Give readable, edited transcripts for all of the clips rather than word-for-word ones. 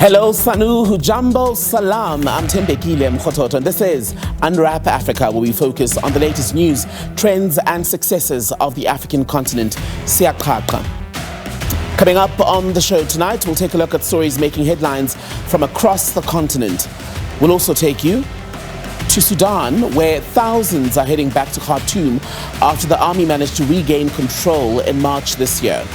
Hello, Sanu, Hujambo, Salam. I'm Thembekile Mrototo, and this is Unwrap Africa, where we focus on the latest news, trends, and successes of the African continent. Siyaqaqa. Coming up on the show tonight, we'll take a look at stories making headlines from across the continent. We'll also take you to Sudan, where thousands are heading back to Khartoum after the army managed to regain control in March this year.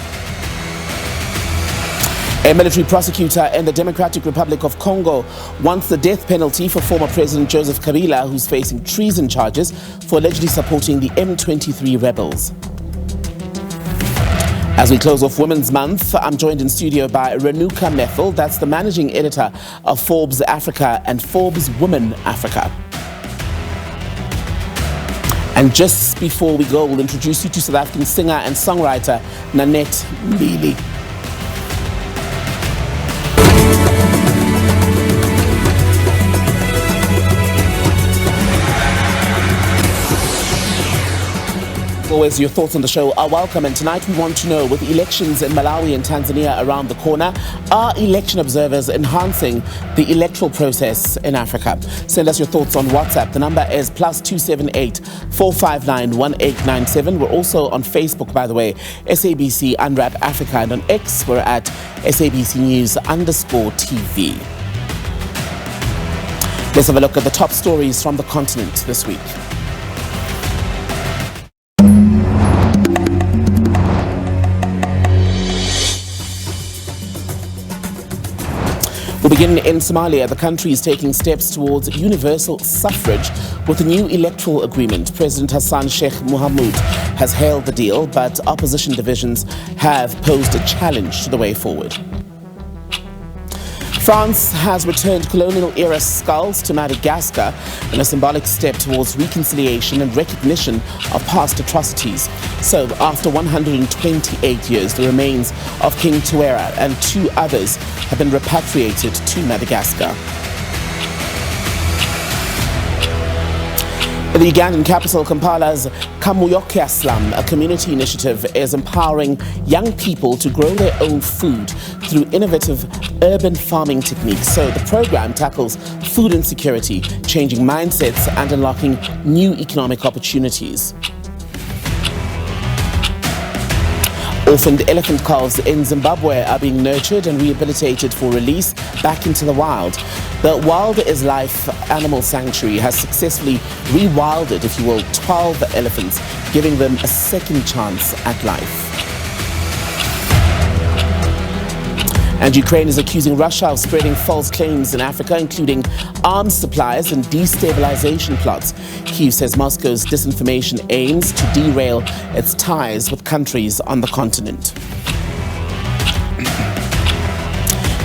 A military prosecutor in the Democratic Republic of Congo wants the death penalty for former President Joseph Kabila, who's facing treason charges for allegedly supporting the M23 rebels. As we close off Women's Month, I'm joined in studio by Renuka Methil, that's the managing editor of Forbes Africa and Forbes Women Africa. And just before we go, we'll introduce you to South African singer and songwriter Nanette. Always, your thoughts on the show are welcome, and tonight we want to know, with elections in Malawi and Tanzania around the corner, are election observers enhancing the electoral process in Africa? Send us your thoughts on WhatsApp. The number is +278 459 1897. We're also on Facebook, by the way, SABC Unwrap Africa, and on X we're at SABC News_TV. Let's have a look at the top stories from the continent this week. We'll begin in Somalia. The country is taking steps towards universal suffrage with a new electoral agreement. President Hassan Sheikh Mohamud has hailed the deal, but opposition divisions have posed a challenge to the way forward. France has returned colonial-era skulls to Madagascar in a symbolic step towards reconciliation and recognition of past atrocities. So, after 128 years, the remains of King Tuera and two others have been repatriated to Madagascar. In the Ugandan capital, Kampala's Kamuyoke Slum, a community initiative, is empowering young people to grow their own food through innovative urban farming techniques. So the program tackles food insecurity, changing mindsets and unlocking new economic opportunities. Orphaned elephant calves in Zimbabwe are being nurtured and rehabilitated for release back into the wild. The Wild is Life Animal Sanctuary has successfully rewilded, if you will, 12 elephants, giving them a second chance at life. And Ukraine is accusing Russia of spreading false claims in Africa, including arms supplies and destabilization plots. Kyiv says Moscow's disinformation aims to derail its ties with countries on the continent.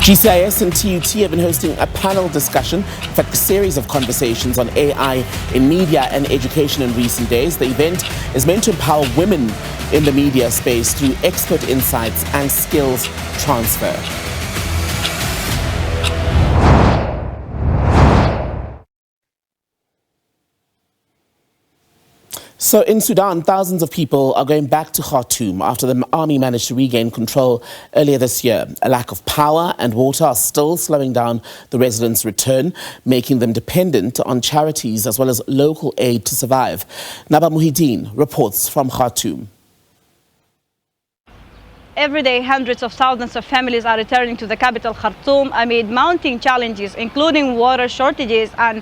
GCIS and TUT have been hosting a panel discussion, in fact a series of conversations on AI in media and education in recent days. The event is meant to empower women in the media space through expert insights and skills transfer. So in Sudan, thousands of people are going back to Khartoum after the army managed to regain control earlier this year. A lack of power and water are still slowing down the residents' return, making them dependent on charities as well as local aid to survive. Naba Muhyiddin reports from Khartoum. Every day, hundreds of thousands of families are returning to the capital, Khartoum, amid mounting challenges, including water shortages and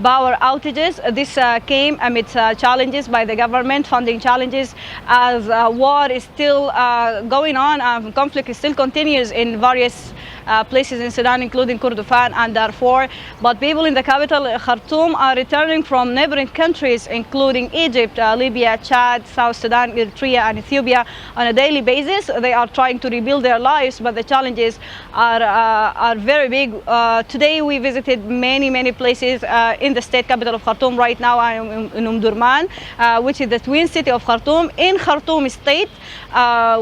power outages. This came amid challenges by the government, funding challenges, as war is still going on. Conflict still continues in various places in Sudan, including Kordofan and Darfur. But people in the capital, Khartoum, are returning from neighboring countries, including Egypt, Libya, Chad, South Sudan, Eritrea, and Ethiopia, on a daily basis. They are trying to rebuild their lives, but the challenges are very big. Today, we visited many places in the state capital of Khartoum. Right now, I am in Omdurman, which is the twin city of Khartoum. In Khartoum state,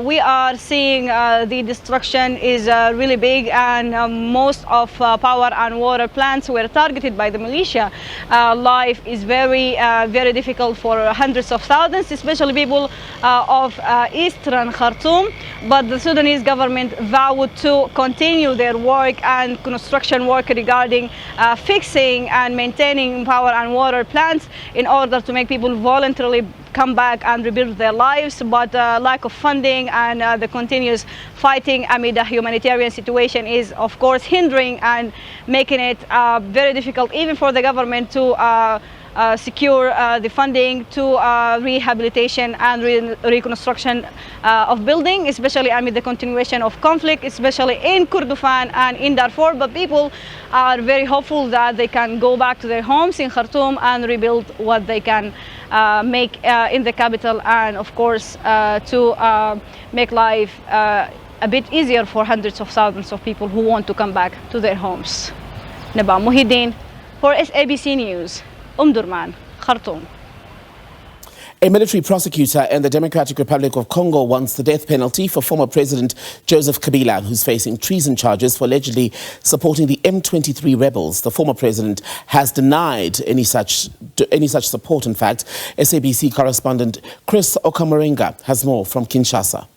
we are seeing the destruction is really big, and most of power and water plants were targeted by the militia. Life is very, very difficult for hundreds of thousands, especially people of eastern Khartoum. But the Sudanese government vowed to continue their work and construction work regarding fixing and maintaining power and water plants in order to make people voluntarily come back and rebuild their lives. But lack of funding and the continuous fighting amid a humanitarian situation is of course hindering and making it very difficult even for the government to secure the funding to rehabilitation and reconstruction of building, especially amid the continuation of conflict, especially in Kordofan and in Darfur. But people are very hopeful that they can go back to their homes in Khartoum and rebuild what they can make in the capital, and of course to make life a bit easier for hundreds of thousands of people who want to come back to their homes. Naba Muhyiddin for SABC News, Durman, Khartoum. A military prosecutor in the Democratic Republic of Congo wants the death penalty for former President Joseph Kabila, who's facing treason charges for allegedly supporting the M23 rebels. The former president has denied any such support. In fact, SABC correspondent Chris Okamorenga has more from Kinshasa.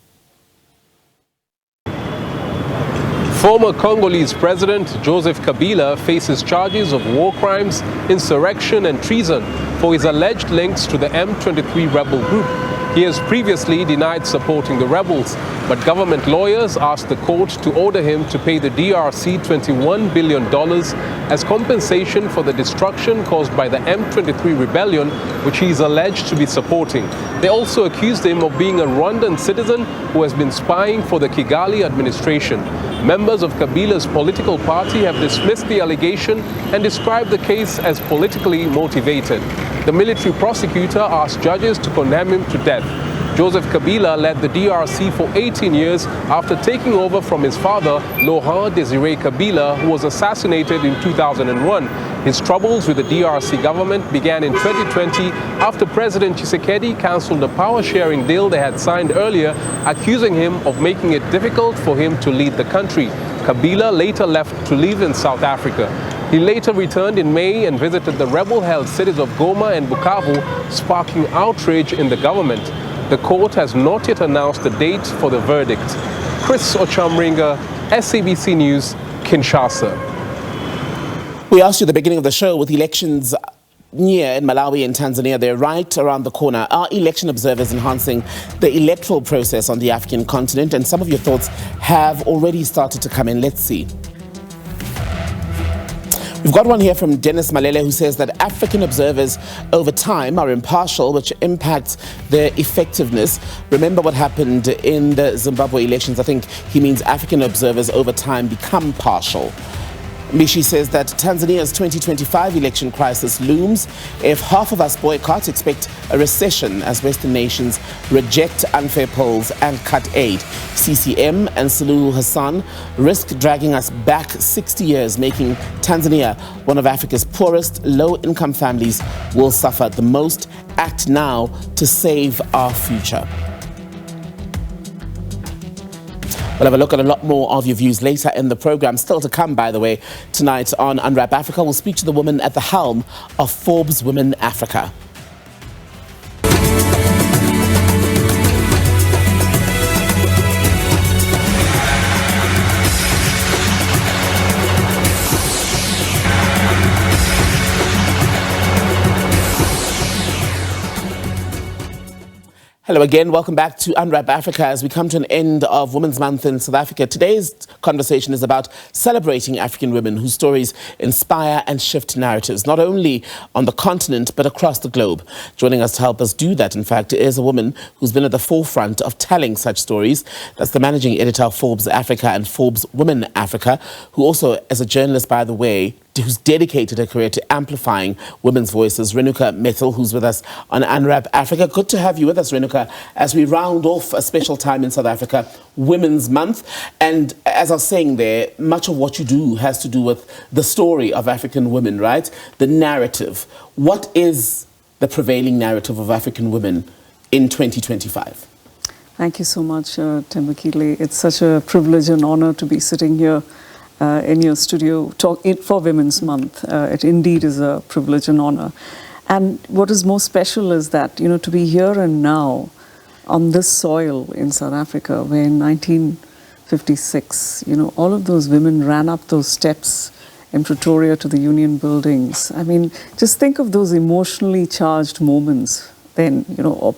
Former Congolese President Joseph Kabila faces charges of war crimes, insurrection and treason for his alleged links to the M23 rebel group. He has previously denied supporting the rebels, but government lawyers asked the court to order him to pay the DRC $21 billion as compensation for the destruction caused by the M23 rebellion, which he is alleged to be supporting. They also accused him of being a Rwandan citizen who has been spying for the Kigali administration. Members of Kabila's political party have dismissed the allegation and described the case as politically motivated. The military prosecutor asked judges to condemn him to death. Joseph Kabila led the DRC for 18 years after taking over from his father, Laurent Désiré Kabila, who was assassinated in 2001. His troubles with the DRC government began in 2020 after President Tshisekedi cancelled a power-sharing deal they had signed earlier, accusing him of making it difficult for him to lead the country. Kabila later left to live in South Africa. He later returned in May and visited the rebel-held cities of Goma and Bukavu, sparking outrage in the government. The court has not yet announced the date for the verdict. Chris Ochamringa, SABC News, Kinshasa. We asked you at the beginning of the show, with elections near in Malawi and Tanzania, they're right around the corner. Are election observers enhancing the electoral process on the African continent? And some of your thoughts have already started to come in. Let's see. We've got one here from Dennis Malele, who says that African observers over time are impartial, which impacts their effectiveness. Remember what happened in the Zimbabwe elections. I think he means African observers over time become partial. Mishi says that Tanzania's 2025 election crisis looms. If half of us boycott, expect a recession as Western nations reject unfair polls and cut aid. CCM and Suluhu Hassan risk dragging us back 60 years, making Tanzania one of Africa's poorest. Low-income families will suffer the most. Act now to save our future. We'll have a look at a lot more of your views later in the program. Still to come, by the way, tonight on Unwrap Africa, we'll speak to the woman at the helm of Forbes Women Africa. Hello again, welcome back to Unwrap Africa as we come to an end of Women's Month in South Africa. Today's conversation is about celebrating African women whose stories inspire and shift narratives, not only on the continent but across the globe. Joining us to help us do that, in fact, is a woman who's been at the forefront of telling such stories. That's the managing editor of Forbes Africa and Forbes Women Africa, who also, as a journalist, by the way, who's dedicated her career to amplifying women's voices, Renuka Methil, who's with us on Unwrap Africa. Good to have you with us, Renuka, as we round off a special time in South Africa, Women's Month. And as I was saying there, much of what you do has to do with the story of African women, right? The narrative. What is the prevailing narrative of African women in 2025? Thank you so much, Thembekile. It's such a privilege and honor to be sitting here in your studio for Women's Month. It indeed is a privilege and honor. And what is most special is that, to be here and now on this soil in South Africa, where in 1956, all of those women ran up those steps in Pretoria to the Union buildings. I mean, just think of those emotionally charged moments then, or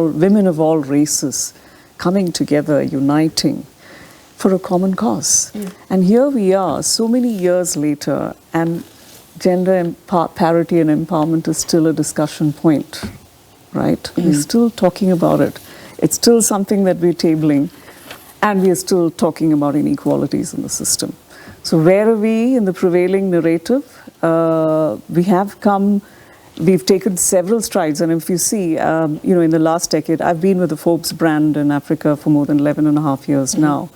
women of all races coming together, uniting for a common cause. And here we are, so many years later, and gender parity and empowerment is still a discussion point, right? We're still talking about it. It's still something that we're tabling, and we are still talking about inequalities in the system. So where are we in the prevailing narrative? We've taken several strides, and if you see, in the last decade, I've been with the Forbes brand in Africa for more than 11 and a half years now.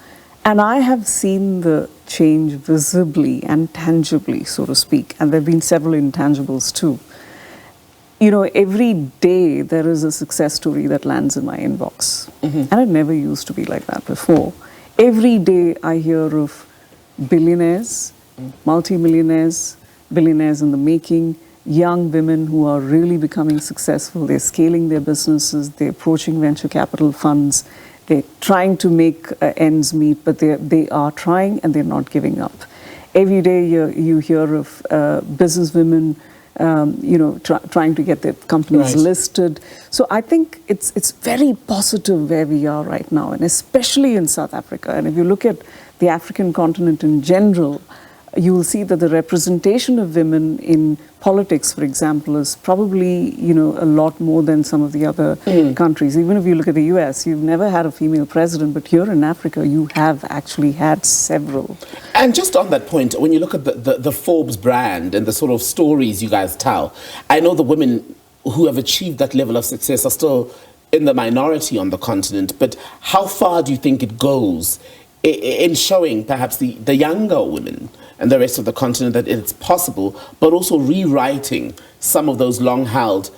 And I have seen the change visibly and tangibly, so to speak. And there have been several intangibles too. Every day there is a success story that lands in my inbox. And it never used to be like that before. Every day I hear of billionaires, multimillionaires, billionaires in the making, young women who are really becoming successful. They're scaling their businesses, they're approaching venture capital funds, they're trying to make ends meet, but they are trying and they're not giving up. Every day you hear of businesswomen, trying to get their companies listed. So I think it's very positive where we are right now, and especially in South Africa. And if you look at the African continent in general, you will see that the representation of women in politics, for example, is probably, a lot more than some of the other countries. Even if you look at the US, you've never had a female president, but here in Africa, you have actually had several. And just on that point, when you look at the Forbes brand and the sort of stories you guys tell, I know the women who have achieved that level of success are still in the minority on the continent, but how far do you think it goes in showing perhaps the younger women and the rest of the continent that it's possible, but also rewriting some of those long-held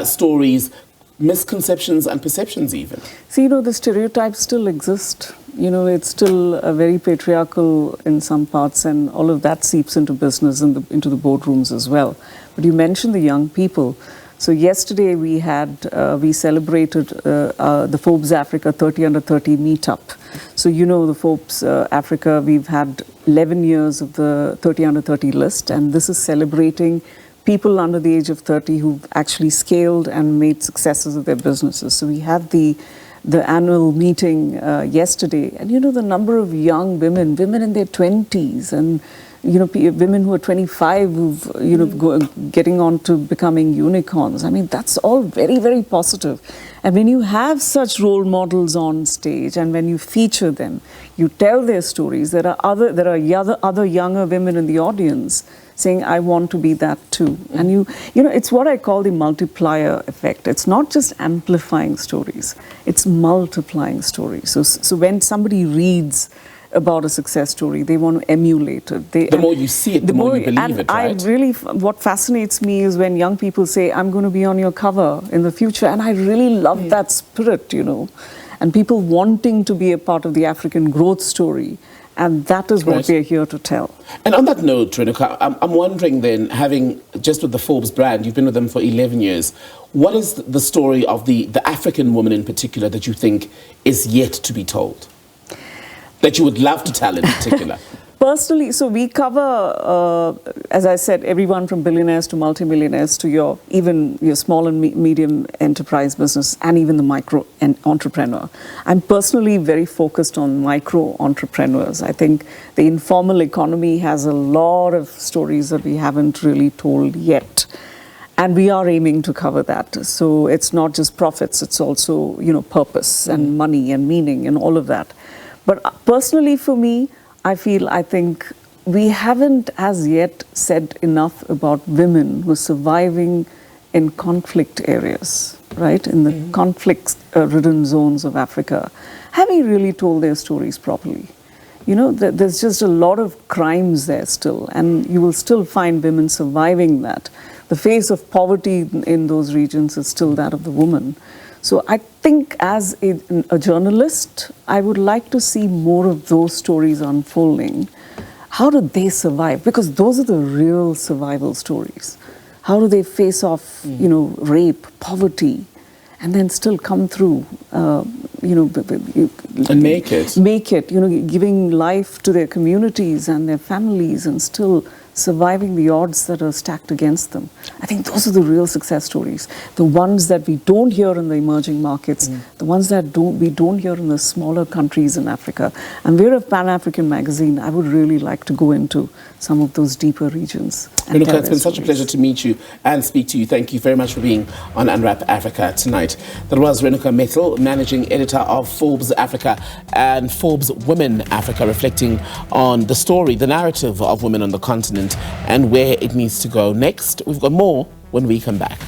stories, misconceptions and perceptions even? See, the stereotypes still exist. It's still very patriarchal in some parts, and all of that seeps into business and into the boardrooms as well. But you mentioned the young people. So yesterday we celebrated the Forbes Africa 30 under 30 meetup. So the Forbes Africa, we've had 11 years of the 30 under 30 list, and this is celebrating people under the age of 30 who've actually scaled and made successes of their businesses. So we had the annual meeting yesterday, and the number of young women in their 20s, and women who are 25 who've getting on to becoming unicorns. I mean, that's all very, very positive. And when you have such role models on stage, and when you feature them, you tell their stories, there are other younger women in the audience saying, I want to be that too. And it's what I call the multiplier effect. It's not just amplifying stories, it's multiplying stories. So when somebody reads about a success story, they want to emulate it. The more you see it, the more you believe it, right? What fascinates me is when young people say, I'm going to be on your cover in the future, and I really love that spirit, and people wanting to be a part of the African growth story, and that is what we're here to tell. And on that note, Renuka, I'm wondering then, having just with the Forbes brand, you've been with them for 11 years, what is the story of the African woman in particular that you think is yet to be told? That you would love to tell in particular? Personally, so we cover, as I said, everyone from billionaires to multimillionaires to your small and medium enterprise business, and even the micro entrepreneur. I'm personally very focused on micro entrepreneurs. I think the informal economy has a lot of stories that we haven't really told yet. And we are aiming to cover that. So it's not just profits, it's also, purpose and money and meaning and all of that. But personally for me, I think we haven't as yet said enough about women who are surviving in conflict areas, right? In the conflict-ridden zones of Africa. Have we really told their stories properly? There's just a lot of crimes there still, and you will still find women surviving that. The face of poverty in those regions is still that of the woman. So I think as a journalist, I would like to see more of those stories unfolding. how do they survive? Because those are the real survival stories. How do they face off, rape, poverty, and then still come through, and make it. Make it, giving life to their communities and their families and still surviving the odds that are stacked against them. I think those are the real success stories. The ones that we don't hear in the emerging markets, the ones that we don't hear in the smaller countries in Africa. And we're a Pan-African magazine. I would really like to go into some of those deeper regions. Renuka, it's been such a pleasure to meet you and speak to you. Thank you very much for being on Unwrap Africa tonight. That was Renuka Methil, managing editor of Forbes Africa and Forbes Women Africa, reflecting on the story, the narrative of women on the continent and where it needs to go. Next, we've got more when we come back.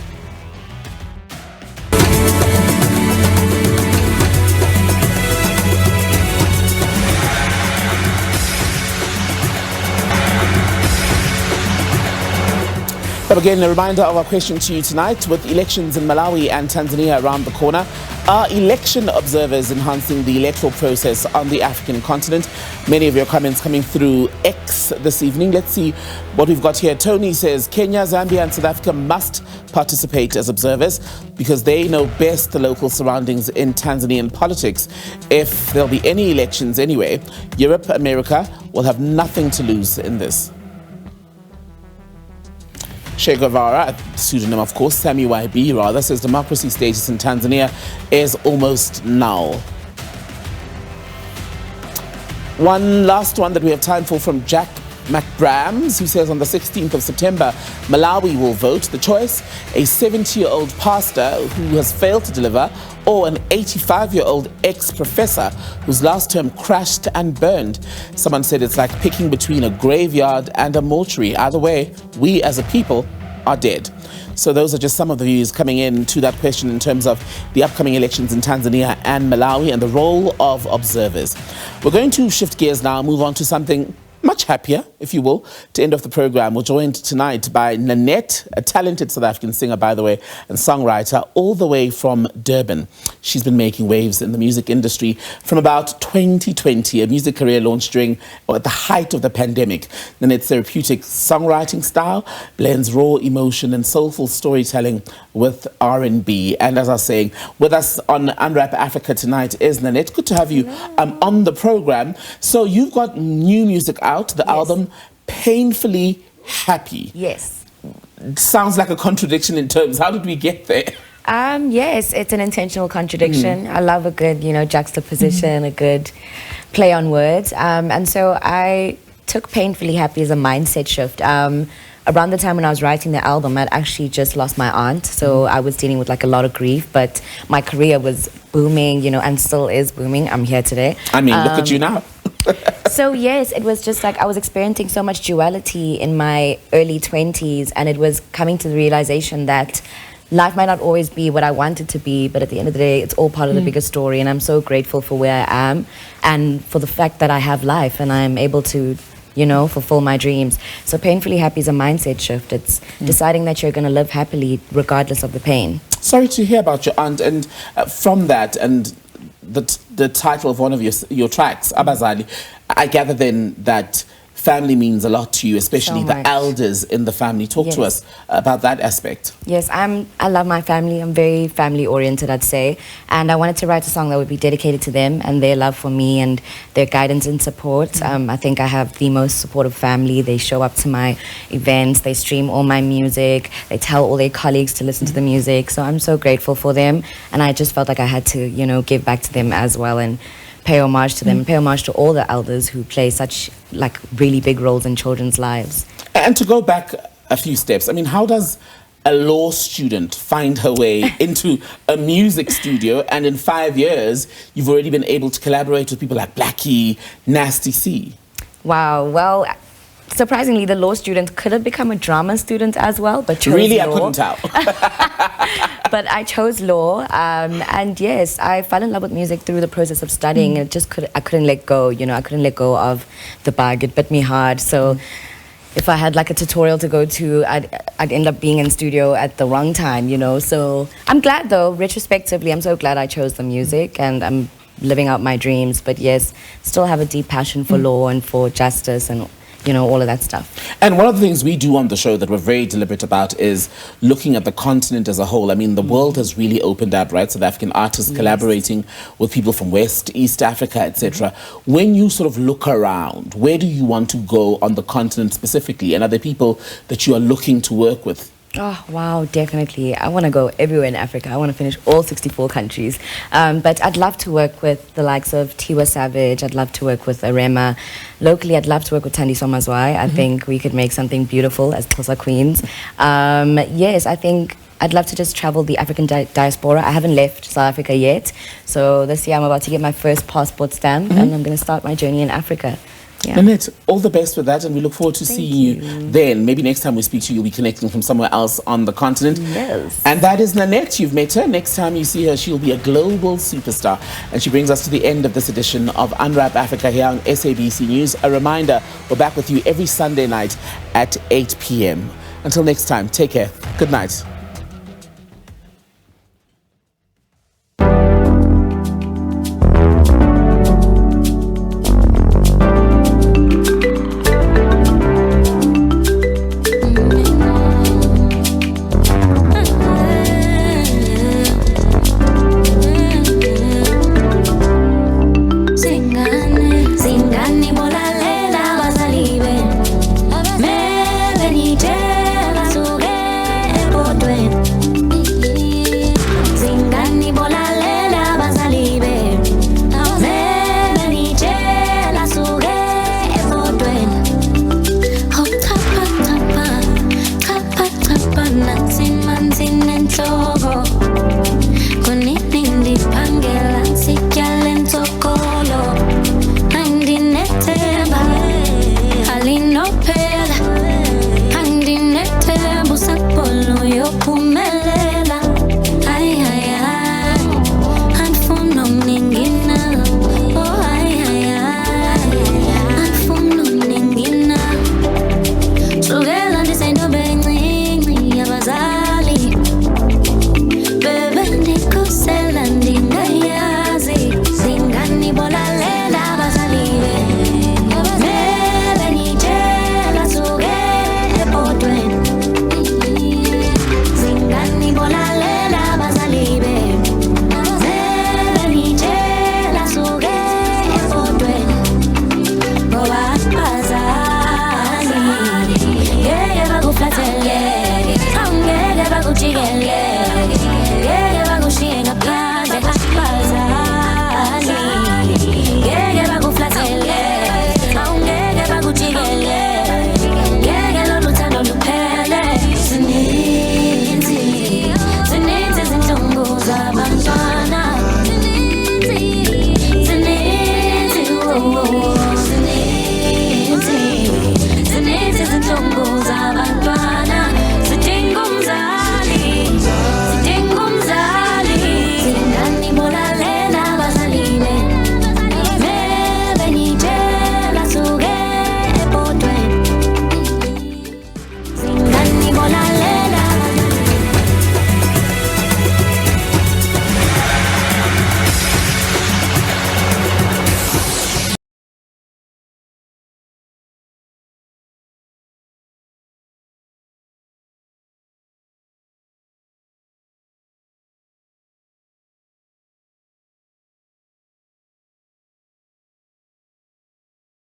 But again, a reminder of our question to you tonight. With elections in Malawi and Tanzania around the corner, are election observers enhancing the electoral process on the African continent? Many of your comments coming through X this evening. Let's see what we've got here. Tony says, Kenya, Zambia and South Africa must participate as observers because they know best the local surroundings in Tanzanian politics. If there'll be any elections anyway, Europe, America will have nothing to lose in this. Che Guevara, a pseudonym of course, Sammy YB rather, says democracy status in Tanzania is almost null. One last one that we have time for from Jack McBrams, who says on the 16th of September, Malawi will vote. The choice, a 70-year-old pastor who has failed to deliver, or an 85-year-old ex-professor whose last term crashed and burned. Someone said it's like picking between a graveyard and a mortuary. Either way, we as a people are dead. So those are just some of the views coming in to that question in terms of the upcoming elections in Tanzania and Malawi and the role of observers. We're going to shift gears now, move on to something much happier, if you will, to end off the program. We're joined tonight by Nanette, a talented South African singer, by the way, and songwriter, all the way from Durban. She's been making waves in the music industry from about 2020, a music career launched at the height of the pandemic. Nanette's therapeutic songwriting style blends raw emotion and soulful storytelling with R&B. And as I was saying, with us on Unwrap Africa tonight is Nanette. Good to have you on the program. So you've got new music out, the album Painfully Happy. Yes. Sounds like a contradiction in terms. How did we get there? Yes, it's an intentional contradiction. I love a good, juxtaposition, a good play on words. And so I took Painfully Happy as a mindset shift. Around the time when I was writing the album, I'd actually just lost my aunt. So I was dealing with like a lot of grief, but my career was booming, and still is booming. I'm here today. I mean, look at you now. So yes, it was just like I was experiencing so much duality in my early 20s, and it was coming to the realization that life might not always be what I want it to be, but at the end of the day, it's all part of the bigger story. And I'm so grateful for where I am and for the fact that I have life and I'm able to fulfill my dreams. So Painfully Happy is a mindset shift. It's deciding that you're going to live happily regardless of the pain. Sorry to hear about your aunt, and from that and the title of one of your tracks, Abazali, I gather then that family means a lot to you, especially the elders in the family. Talk to us about that aspect. Yes, I love my family. I'm very family oriented, I'd say. And I wanted to write a song that would be dedicated to them and their love for me and their guidance and support. I think I have the most supportive family. They show up to my events. They stream all my music. They tell all their colleagues to listen to the music. So I'm so grateful for them. And I just felt like I had to, give back to them as well and pay homage to them, pay homage to all the elders who play such really big roles in children's lives. And to go back a few steps, I mean, how does a law student find her way into a music studio, and in 5 years you've already been able to collaborate with people like Blackie, Nasty C? Wow, well, surprisingly, the law student could have become a drama student as well, but chose Really, law. I couldn't tell. But I chose law, and yes, I fell in love with music through the process of studying. I couldn't let go, I couldn't let go of the bug. It bit me hard. So if I had like a tutorial to go to, I'd end up being in studio at the wrong time, So I'm glad though, retrospectively, I'm so glad I chose the music and I'm living out my dreams. But yes, still have a deep passion for law and for justice and you know, all of that stuff. And one of the things we do on the show that we're very deliberate about is looking at the continent as a whole. I mean, the world has really opened up, right? South African artists collaborating with people from West, East Africa, etc. When you sort of look around, where do you want to go on the continent specifically? And are there people that you are looking to work with? Oh, wow, definitely. I want to go everywhere in Africa. I want to finish all 64 countries. But I'd love to work with the likes of Tiwa Savage. I'd love to work with Arema. Locally, I'd love to work with Thandi Somazwai. I think we could make something beautiful as Xhosa Queens. Yes, I think I'd love to just travel the African diaspora. I haven't left South Africa yet. So this year I'm about to get my first passport stamp and I'm going to start my journey in Africa. Yeah. Nanette, all the best with that, and we look forward to seeing you then. Maybe next time we speak to you, you'll be connecting from somewhere else on the continent. Yes. And that is Nanette. You've met her. Next time you see her, she'll be a global superstar. And she brings us to the end of this edition of Unwrap Africa here on SABC News. A reminder, we're back with you every Sunday night at 8 p.m. Until next time, take care. Good night.